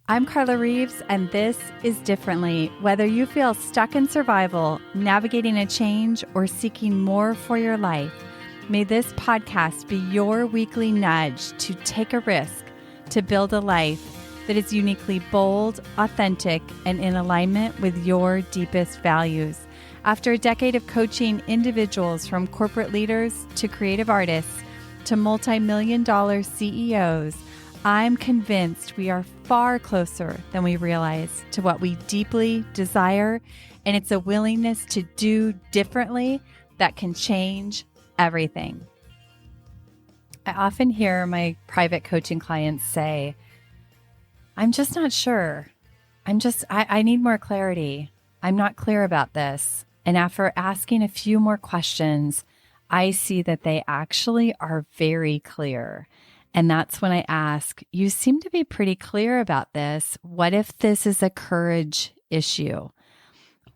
I'm Carla Reeves, and this is Differently. Whether you feel stuck in survival, navigating a change, or seeking more for your life, may this podcast be your weekly nudge to take a risk, to build a life that is uniquely bold, authentic, and in alignment with your deepest values. After a decade of coaching individuals from corporate leaders to creative artists to multi-million-dollar CEOs, I'm convinced we are far closer than we realize to what we deeply desire, and it's a willingness to do differently that can change everything. I often hear my private coaching clients say, I'm just not sure. I need more clarity. I'm not clear about this. And after asking a few more questions, I see that they actually are very clear. And that's when I ask, you seem to be pretty clear about this. What if this is a courage issue?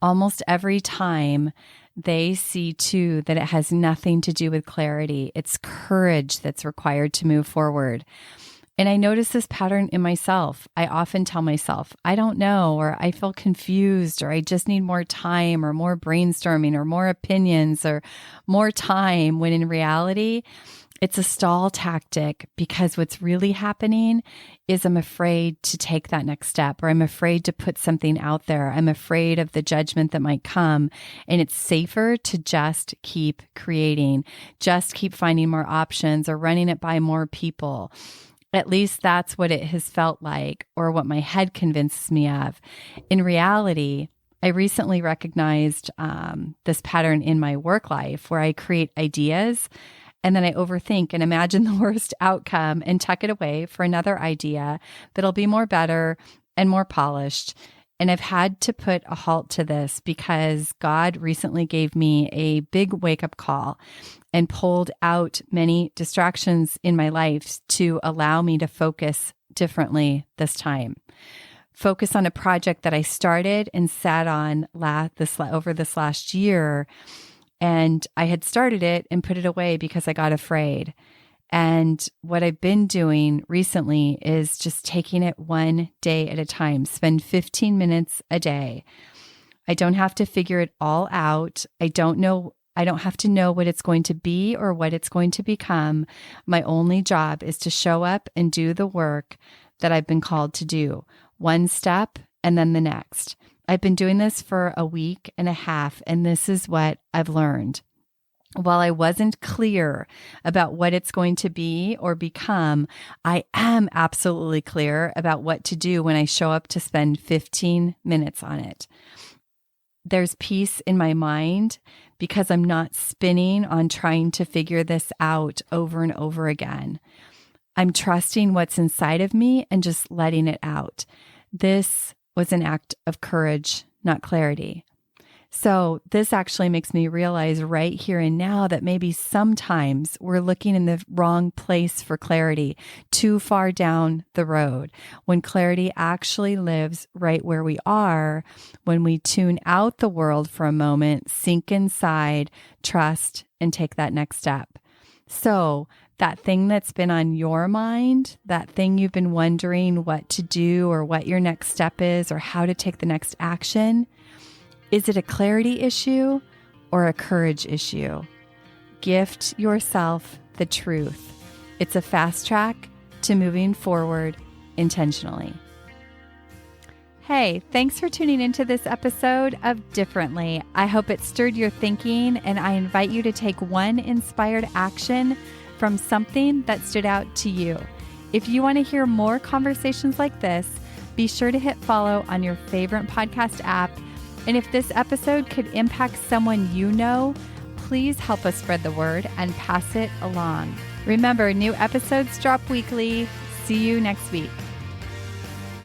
Almost every time they see too that it has nothing to do with clarity. It's courage that's required to move forward. And I notice this pattern in myself. I often tell myself, I don't know, or I feel confused, or I just need more time, or more brainstorming, or more opinions, or more time, when in reality, it's a stall tactic, because what's really happening is I'm afraid to take that next step, or I'm afraid to put something out there. I'm afraid of the judgment that might come. And it's safer to just keep creating, just keep finding more options or running it by more people. At least that's what it has felt like, or what my head convinces me of. In reality, I recently recognized this pattern in my work life where I create ideas and then I overthink and imagine the worst outcome and tuck it away for another idea that'll be more better and more polished. And I've had to put a halt to this because God recently gave me a big wake-up call and pulled out many distractions in my life to allow me to focus differently this time. Focus on a project that I started and sat on over this last year. And I had started it and put it away because I got afraid. And what I've been doing recently is just taking it one day at a time. Spend 15 minutes a day. I don't have to figure it all out. I don't have to know what it's going to be or what it's going to become. My only job is to show up and do the work that I've been called to do. One step and then the next. I've been doing this for a week and a half, and this is what I've learned. While I wasn't clear about what it's going to be or become, I am absolutely clear about what to do when I show up to spend 15 minutes on it. There's peace in my mind because I'm not spinning on trying to figure this out over and over again. I'm trusting what's inside of me and just letting it out. This was an act of courage, not clarity. So this actually makes me realize right here and now that maybe sometimes we're looking in the wrong place for clarity, too far down the road, when clarity actually lives right where we are, when we tune out the world for a moment, sink inside, trust, and take that next step. So that thing that's been on your mind, that thing you've been wondering what to do or what your next step is or how to take the next action, is it a clarity issue or a courage issue? Gift yourself the truth. It's a fast track to moving forward intentionally. Hey, thanks for tuning into this episode of Differently. I hope it stirred your thinking, and I invite you to take one inspired action from something that stood out to you. If you want to hear more conversations like this, be sure to hit follow on your favorite podcast app. And if this episode could impact someone you know, please help us spread the word and pass it along. Remember, new episodes drop weekly. See you next week.